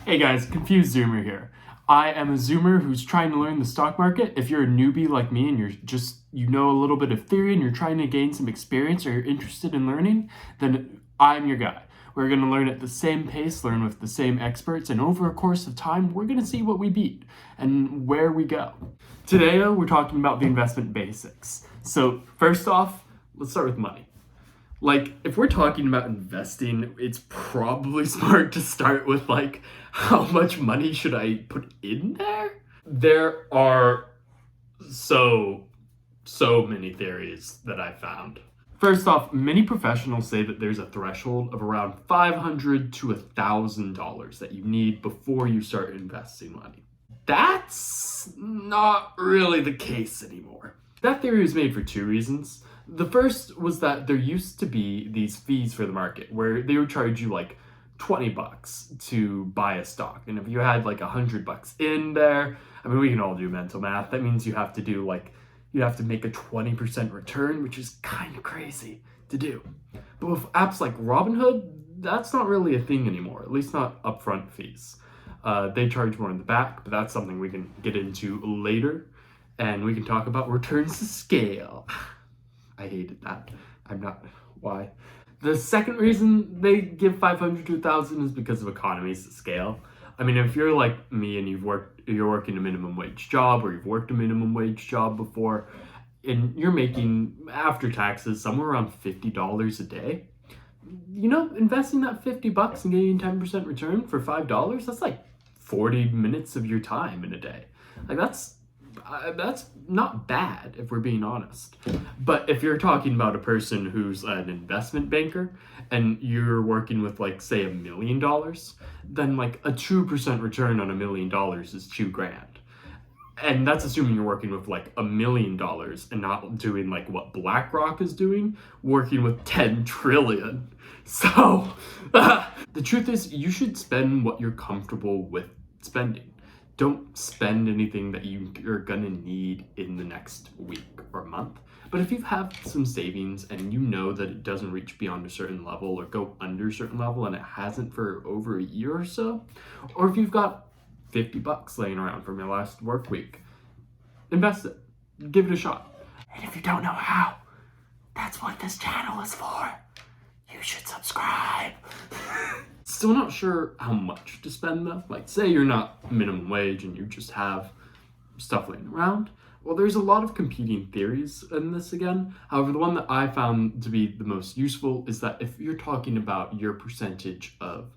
Hey guys, Confused Zoomer here. I am a Zoomer who's trying to learn the stock market. If you're a newbie like me and you know a little bit of theory and you're trying to gain some experience or you're interested in learning, then I'm your guy. We're going to learn at the same pace, learn with the same experts, and over a course of time, we're going to see what we beat and where we go. Today, we're talking about the investment basics. So, first off, let's start with money. Like, if we're talking about investing, it's probably smart to start with, like, how much money should I put in there? There are so many theories that I found. First off, many professionals say that there's a threshold of around $500 to $1,000 that you need before you start investing money. That's not really the case anymore. That theory was made for two reasons. The first was that there used to be these fees for the market where they would charge you like $20 to buy a stock. And if you had like $100 in there, I mean, we can all do mental math. That means you have to do you have to make a 20% return, which is kind of crazy to do. But with apps like Robinhood, that's not really a thing anymore, at least not upfront fees. They charge more in the back, but that's something we can get into later. And we can talk about returns to scale. I hated that. I'm not. Why? The second reason they give 500 to 1,000 is because of economies of scale. I mean, if you're like me and you're working a minimum wage job, or you've worked a minimum wage job before, and you're making after taxes somewhere around $50 a day, you know, investing that $50 and getting 10% return for $5, that's like 40 minutes of your time in a day. Like that's not bad if we're being honest. But if you're talking about a person who's an investment banker and you're working with like say $1 million, then like a 2% return on $1 million is $2,000. And that's assuming you're working with like $1 million and not doing like what BlackRock is doing, working with 10 trillion. So the truth is, you should spend what you're comfortable with spending. Don't spend anything that you're gonna need in the next week or month. But if you have some savings and you know that it doesn't reach beyond a certain level or go under a certain level and it hasn't for over a year or so, or if you've got $50 laying around from your last work week, invest it. Give it a shot. And if you don't know how, that's what this channel is for. You should subscribe. Still not sure how much to spend though. Like, say you're not minimum wage and you just have stuff laying around. Well, there's a lot of competing theories in this again. However, the one that I found to be the most useful is that if you're talking about your percentage of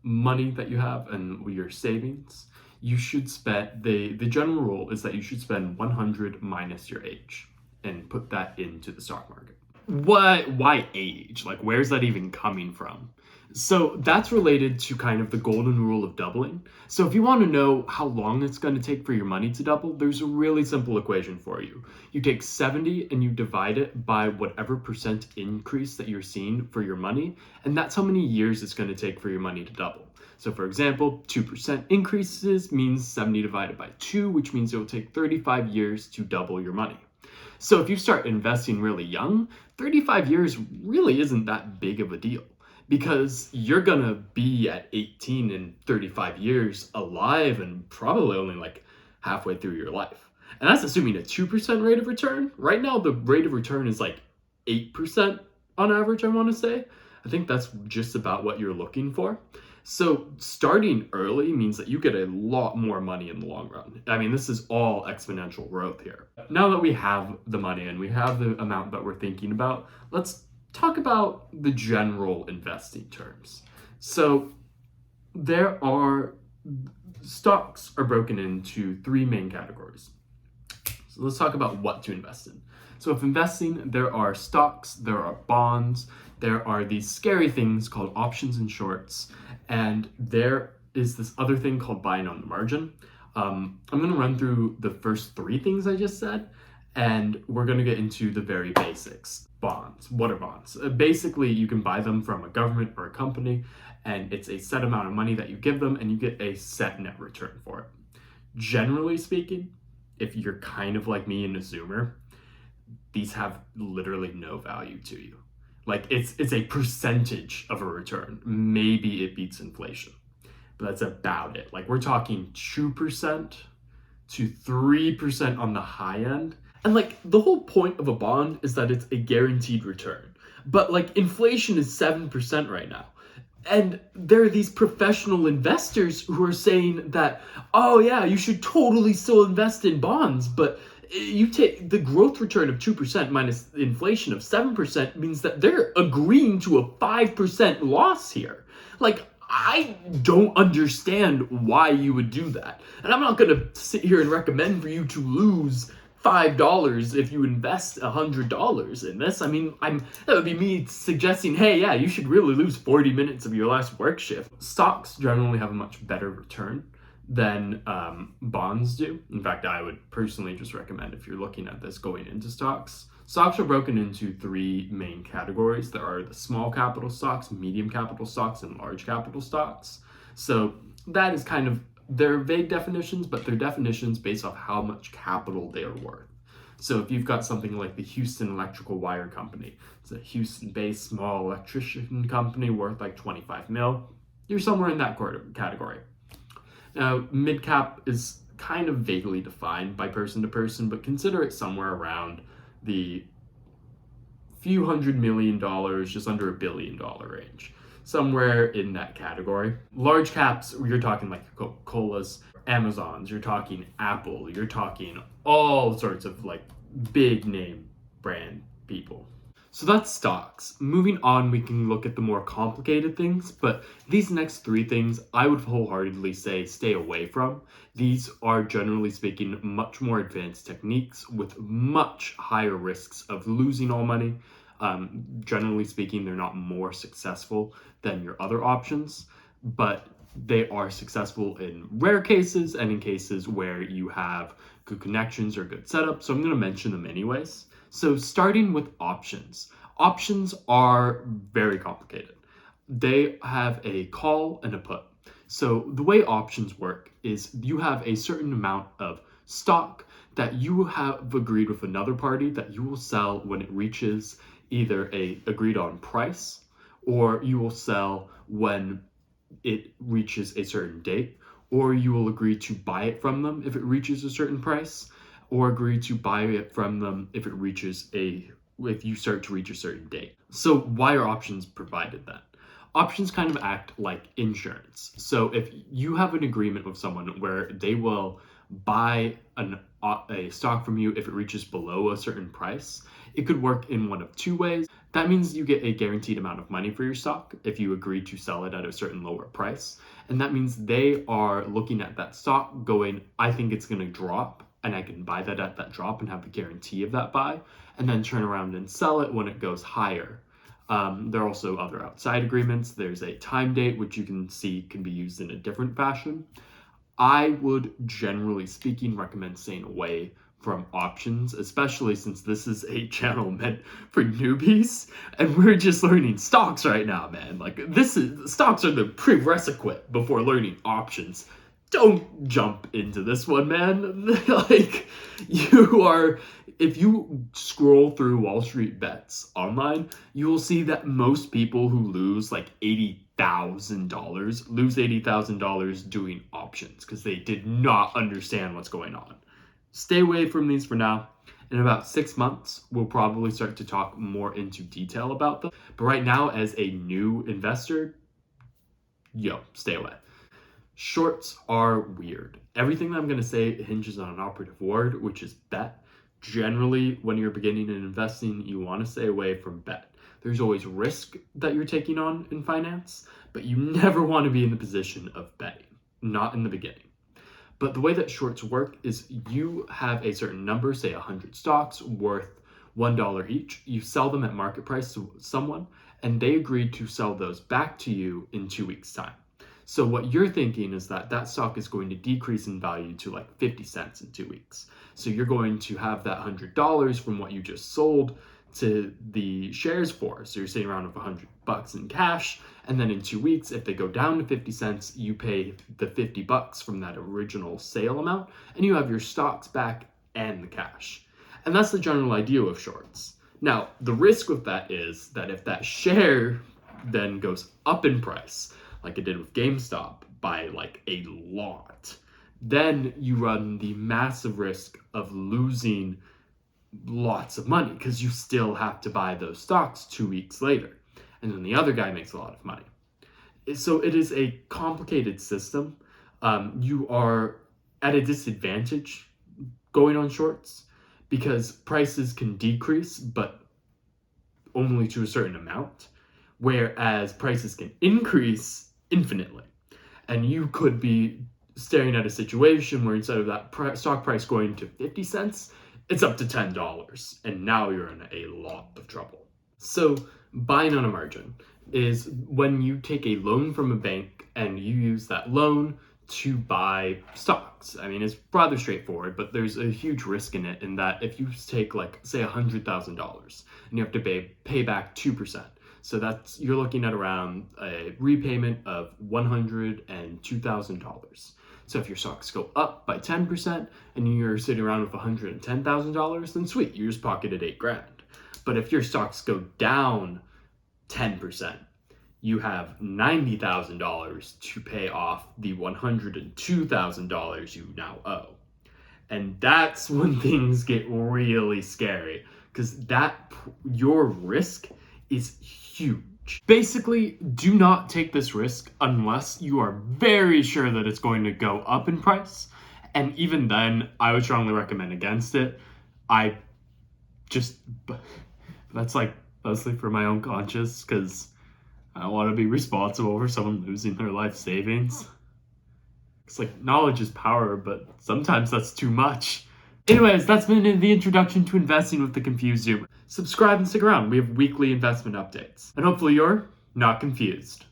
money that you have and your savings, you should spend, the general rule is that you should spend 100 minus your age and put that into the stock market. Why age? Like, where's that even coming from? So that's related to kind of the golden rule of doubling. So if you want to know how long it's going to take for your money to double, there's a really simple equation for you. You take 70 and you divide it by whatever percent increase that you're seeing for your money, and that's how many years it's going to take for your money to double. So for example, 2% increases means 70 divided by 2, which means it will take 35 years to double your money. So if you start investing really young, 35 years really isn't that big of a deal, because you're gonna be at 18 in 35 years alive and probably only like halfway through your life. And that's assuming a 2% rate of return. Right now, the rate of return is like 8% on average, I wanna say. I think that's just about what you're looking for. So starting early means that you get a lot more money in the long run. I mean, this is all exponential growth here. Now that we have the money and we have the amount that we're thinking about, let's talk about the general investing terms. So stocks are broken into three main categories. So let's talk about what to invest in. So if investing, there are stocks, there are bonds, there are these scary things called options and shorts, and there is this other thing called buying on the margin. I'm going to run through the first three things I just said, and we're going to get into the very basics. Bonds. What are bonds? Basically, you can buy them from a government or a company, and it's a set amount of money that you give them, and you get a set net return for it. Generally speaking, if you're kind of like me and a Zoomer, these have literally no value to you. Like, it's a percentage of a return. Maybe it beats inflation. but that's about it. Like we're talking 2% to 3% on the high end. And like the whole point of a bond is that it's a guaranteed return. But like inflation is 7% right now. And there are these professional investors who are saying that, oh yeah, you should totally still invest in bonds, but you take the growth return of 2% minus inflation of 7% means that they're agreeing to a 5% loss here. Like, I don't understand why you would do that. And I'm not going to sit here and recommend for you to lose $5 if you invest $100 in this. I mean, that would be me suggesting, hey, yeah, you should really lose 40 minutes of your last work shift. Stocks generally have a much better return than bonds do. In fact, I would personally just recommend, if you're looking at this going into stocks. Stocks are broken into three main categories. There are the small capital stocks, medium capital stocks, and large capital stocks. So that is kind of, they're vague definitions, but they're definitions based off how much capital they are worth. So if you've got something like the Houston Electrical Wire Company, it's a Houston-based small electrician company worth like 25 mil, you're somewhere in that category. Now, mid-cap is kind of vaguely defined by person to person, but consider it somewhere around the few $100 million, just under $1 billion range. Somewhere in that category. Large caps, you're talking like Coca-Cola's, Amazon's, you're talking Apple, you're talking all sorts of like big name brand people. So that's stocks. Moving on, we can look at the more complicated things, but these next three things I would wholeheartedly say stay away from. These are, generally speaking, much more advanced techniques with much higher risks of losing all money. Generally speaking, they're not more successful than your other options, but they are successful in rare cases and in cases where you have good connections or good setup. So I'm going to mention them anyways. So starting with options. Options are very complicated. They have a call and a put. So the way options work is you have a certain amount of stock that you have agreed with another party that you will sell when it reaches either a agreed on price, or you will sell when it reaches a certain date, or you will agree to buy it from them if it reaches a certain price, or agree to buy it from them if you start to reach a certain date. So why are options provided then? Options kind of act like insurance. So if you have an agreement with someone where they will buy a stock from you if it reaches below a certain price, it could work in one of two ways. That means you get a guaranteed amount of money for your stock if you agree to sell it at a certain lower price. And that means they are looking at that stock going, I think it's going to drop, and I can buy that at that drop and have the guarantee of that buy, and then turn around and sell it when it goes higher. There are also other outside agreements. There's a time date, which you can see can be used in a different fashion. I would, generally speaking, recommend staying away from options, especially since this is a channel meant for newbies and we're just learning stocks right now, man. Like, stocks are the prerequisite before learning options. Don't jump into this one, man. Like, if you scroll through Wall Street Bets online, you will see that most people who lose like $80,000 lose $80,000 doing options because they did not understand what's going on. Stay away from these for now. In about 6 months, we'll probably start to talk more into detail about them. But right now, as a new investor, stay away. Shorts are weird. Everything that I'm going to say hinges on an operative word, which is bet. Generally, when you're beginning in investing, you want to stay away from bet. There's always risk that you're taking on in finance, but you never want to be in the position of betting, not in the beginning. But the way that shorts work is you have a certain number, say 100 stocks worth $1 each. You sell them at market price to someone, and they agree to sell those back to you in 2 weeks' time. So what you're thinking is that stock is going to decrease in value to like 50 cents in 2 weeks. So you're going to have that $100 from what you just sold to the shares for. So you're sitting around with $100 in cash. And then in 2 weeks, if they go down to 50 cents, you pay the $50 from that original sale amount, and you have your stocks back and the cash. And that's the general idea of shorts. Now, the risk with that is that if that share then goes up in price, like it did with GameStop by like a lot, then you run the massive risk of losing lots of money because you still have to buy those stocks 2 weeks later. And then the other guy makes a lot of money. So it is a complicated system. You are at a disadvantage going on shorts because prices can decrease, but only to a certain amount, whereas prices can increase infinitely. And you could be staring at a situation where instead of that stock price going to 50 cents, it's up to $10. And now you're in a lot of trouble. So buying on a margin is when you take a loan from a bank and you use that loan to buy stocks. I mean, it's rather straightforward, but there's a huge risk in it in that if you take like, say, $100,000 and you have to pay back 2%. So that's, you're looking at around a repayment of $102,000. So if your stocks go up by 10% and you're sitting around with $110,000, then sweet, you just pocketed $8,000. But if your stocks go down 10%, you have $90,000 to pay off the $102,000 you now owe. And that's when things get really scary because your risk is huge. Basically, do not take this risk unless you are very sure that it's going to go up in price. And even then, I would strongly recommend against it. That's like mostly for my own conscience because I don't want to be responsible for someone losing their life savings. It's like knowledge is power, but sometimes that's too much. Anyways, that's been the introduction to investing with the Confused Zoomer. Subscribe and stick around. We have weekly investment updates. And hopefully you're not confused.